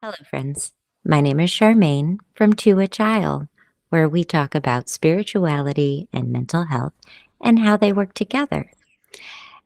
Hello, friends. My name is Charmaine from To a Child, where we talk about spirituality and mental health and how they work together.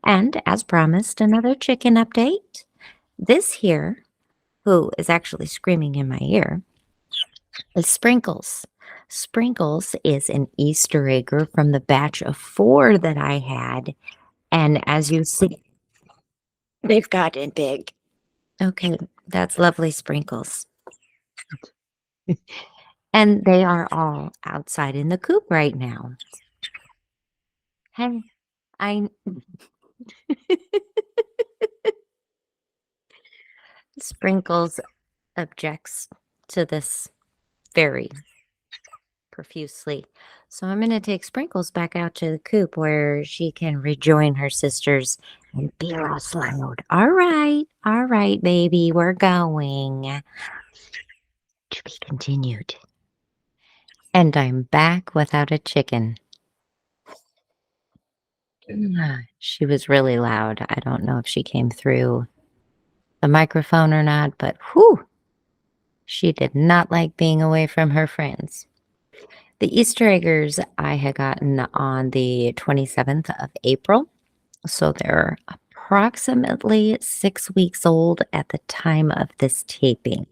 And as promised, another chicken update. This here, who is actually screaming in my ear, is Sprinkles. Sprinkles is an Easter egger from the batch of 4 that I had. And as you see, they've gotten big. Okay, that's lovely, Sprinkles. And they are all outside in the coop right now. Hey, I Sprinkles objects to this very profusely. So I'm going to take Sprinkles back out to the coop where she can rejoin her sisters and be less loud. All right, baby, we're going. To be continued. And I'm back without a chicken. She was really loud. I don't know if she came through the microphone or not, but whew, she did not like being away from her friends. The Easter eggers I had gotten on the 27th of April, so they're approximately 6 weeks old at the time of this taping.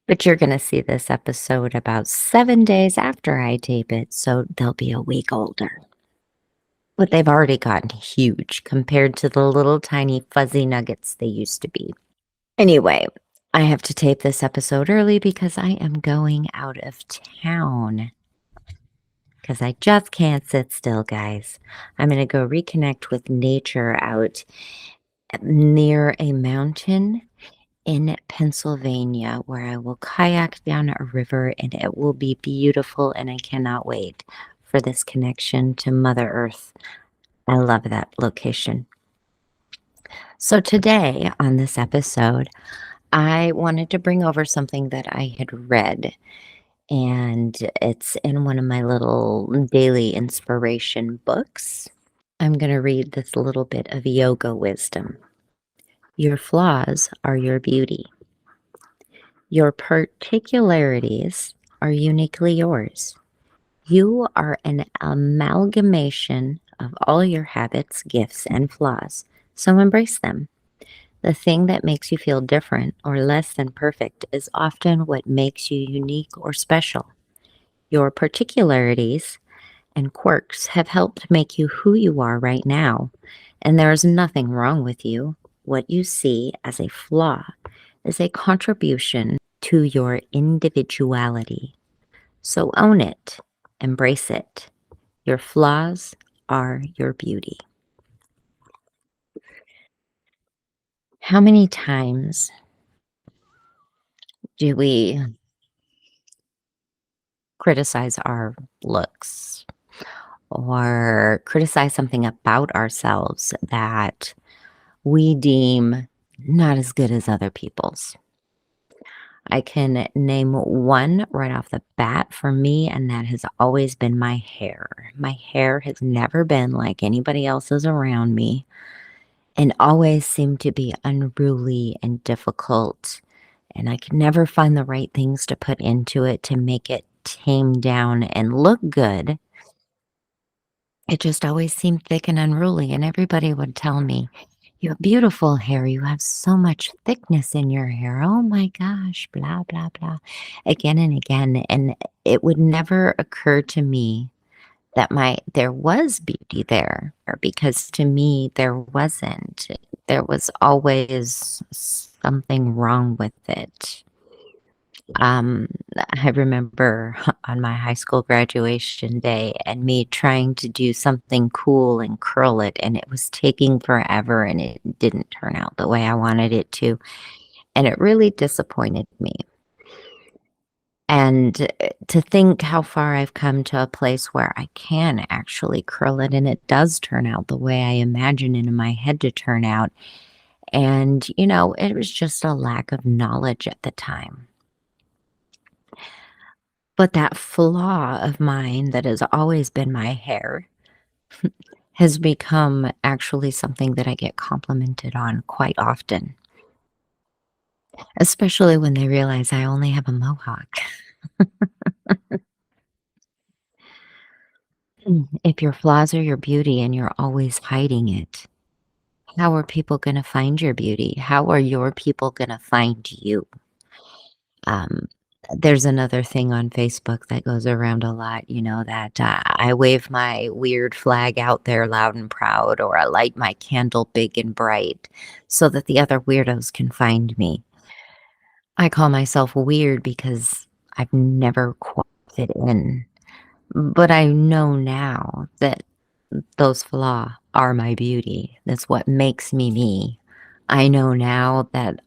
But you're going to see this episode about 7 days after I tape it, so they'll be a week older. But they've already gotten huge compared to the little tiny fuzzy nuggets they used to be. Anyway, I have to tape this episode early because I am going out of town. Because I just can't sit still, guys. I'm going to go reconnect with nature out near a mountain in Pennsylvania where I will kayak down a river and it will be beautiful, and I cannot wait for this connection to Mother Earth. I love that location. So today on this episode, I wanted to bring over something that I had read, and it's in one of my little daily inspiration books. I'm going to read this little bit of yoga wisdom. Your flaws are your beauty. Your particularities are uniquely yours. You are an amalgamation of all your habits, gifts, and flaws, so embrace them. The thing that makes you feel different or less than perfect is often what makes you unique or special. Your particularities and quirks have helped make you who you are right now, and there is nothing wrong with you. What you see as a flaw is a contribution to your individuality. So own it, embrace it. Your flaws are your beauty. How many times do we criticize our looks or criticize something about ourselves that we deem not as good as other people's? I can name one right off the bat for me, and that has always been my hair. My hair has never been like anybody else's around me and always seemed to be unruly and difficult. And I could never find the right things to put into it to make it tame down and look good. It just always seemed thick and unruly, and everybody would tell me, "You have beautiful hair. You have so much thickness in your hair. Oh my gosh, blah, blah, blah," again and again. And it would never occur to me that there was beauty there, or because to me there wasn't. There was always something wrong with it. Um, I remember on my high school graduation day and me trying to do something cool and curl it, and it was taking forever and it didn't turn out the way I wanted it to. And it really disappointed me. And to think how far I've come to a place where I can actually curl it and it does turn out the way I imagine it in my head to turn out. And, it was just a lack of knowledge at the time. But that flaw of mine that has always been my hair has become actually something that I get complimented on quite often. especially when they realize I only have a mohawk. If your flaws are your beauty and you're always hiding it, how are people gonna find your beauty? How are your people gonna find you? Um, there's another thing on Facebook that goes around a lot, that I wave my weird flag out there loud and proud, or I light my candle big and bright so that the other weirdos can find me. I call myself weird because I've never quite fit in. But I know now that those flaws are my beauty. That's what makes me me. I know now that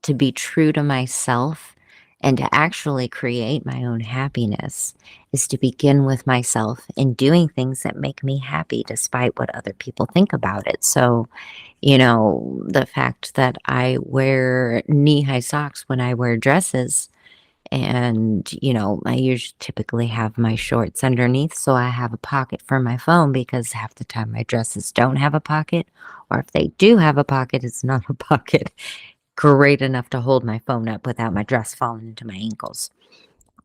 to be true to myself and to actually create my own happiness is to begin with myself and doing things that make me happy despite what other people think about it. So, the fact that I wear knee high socks when I wear dresses and, I usually typically have my shorts underneath, so I have a pocket for my phone because half the time my dresses don't have a pocket, or if they do have a pocket, it's not a pocket great enough to hold my phone up without my dress falling into my ankles.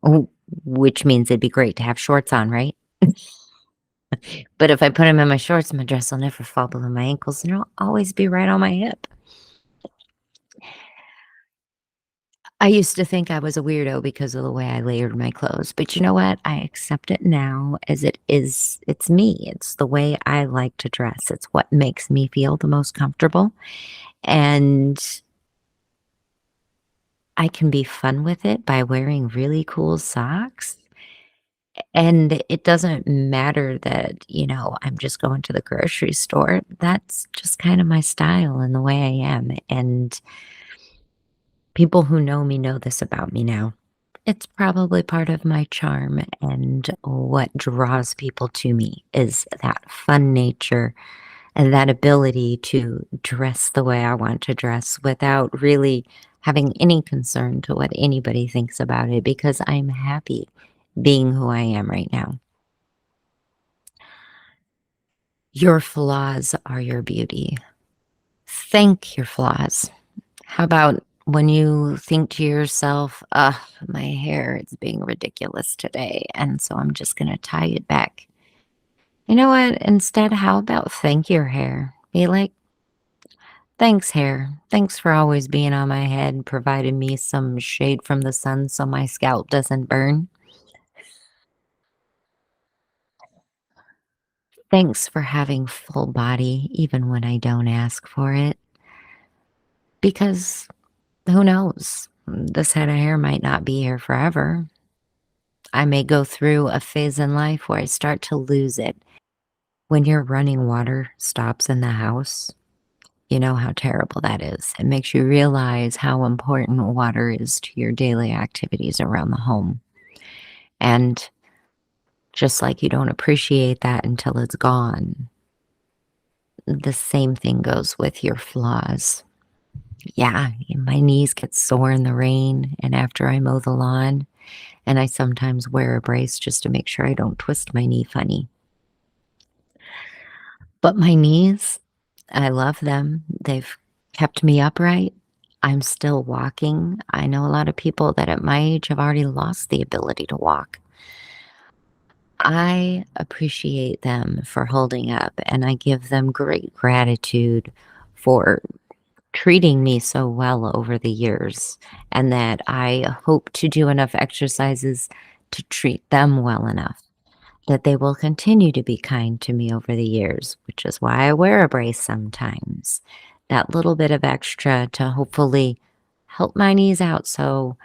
Oh, which means it'd be great to have shorts on, right? But if I put them in my shorts, my dress will never fall below my ankles and it'll always be right on my hip. I used to think I was a weirdo because of the way I layered my clothes, but you know what? I accept it now as it is. It's me. It's the way I like to dress. It's what makes me feel the most comfortable. And I can be fun with it by wearing really cool socks. And it doesn't matter that, I'm just going to the grocery store. That's just kind of my style and the way I am. And people who know me know this about me now. It's probably part of my charm, and what draws people to me is that fun nature and that ability to dress the way I want to dress without really having any concern to what anybody thinks about it because I'm happy being who I am right now. Your flaws are your beauty. Thank your flaws. How about when you think to yourself, ugh, my hair is being ridiculous today, and so I'm just going to tie it back. You know what? Instead, how about thank your hair? Be like, thanks, hair. Thanks for always being on my head, providing me some shade from the sun so my scalp doesn't burn. Thanks for having full body, even when I don't ask for it. Because who knows? This head of hair might not be here forever. I may go through a phase in life where I start to lose it. When your running water stops in the house, you know how terrible that is. It makes you realize how important water is to your daily activities around the home. And just like you don't appreciate that until it's gone, the same thing goes with your flaws. Yeah, my knees get sore in the rain and after I mow the lawn, and I sometimes wear a brace just to make sure I don't twist my knee funny. But my knees, I love them. They've kept me upright. I'm still walking. I know a lot of people that at my age have already lost the ability to walk. I appreciate them for holding up, and I give them great gratitude for treating me so well over the years, and that I hope to do enough exercises to treat them well enough that they will continue to be kind to me over the years, which is why I wear a brace sometimes. That little bit of extra to hopefully help my knees out so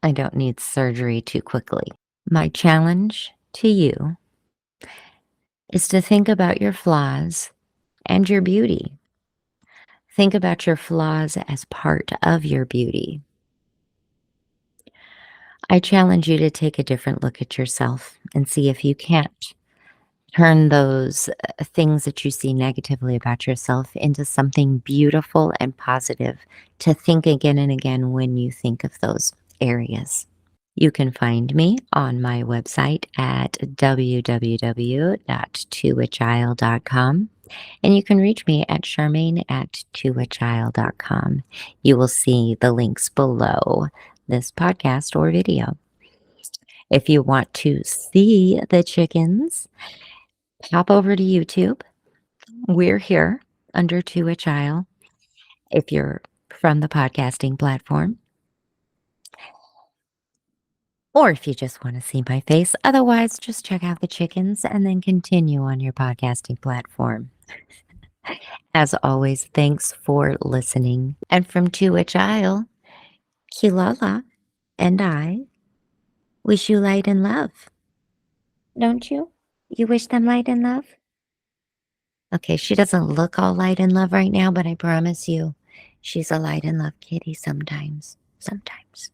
I don't need surgery too quickly. My challenge to you is to think about your flaws and your beauty. Think about your flaws as part of your beauty. I challenge you to take a different look at yourself and see if you can't turn those things that you see negatively about yourself into something beautiful and positive to think again and again when you think of those areas. You can find me on my website at www.towhichild.com, and you can reach me at charmaine@towhichild.com. You will see the links below this podcast or video. If you want to see the chickens, hop over to YouTube. We're here under To a Child if you're from the podcasting platform, or if you just want to see my face. Otherwise, just check out the chickens and then continue on your podcasting platform. As always, thanks for listening. And from To a Child, Kilala and I wish you light and love. Don't you? You wish them light and love? Okay, she doesn't look all light and love right now, but I promise you, she's a light and love kitty sometimes. Sometimes.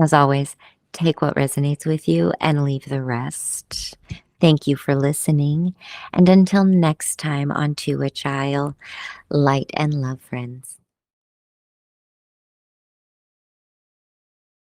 As always, take what resonates with you and leave the rest. Thank you for listening. And until next time on To a Child, light and love, friends.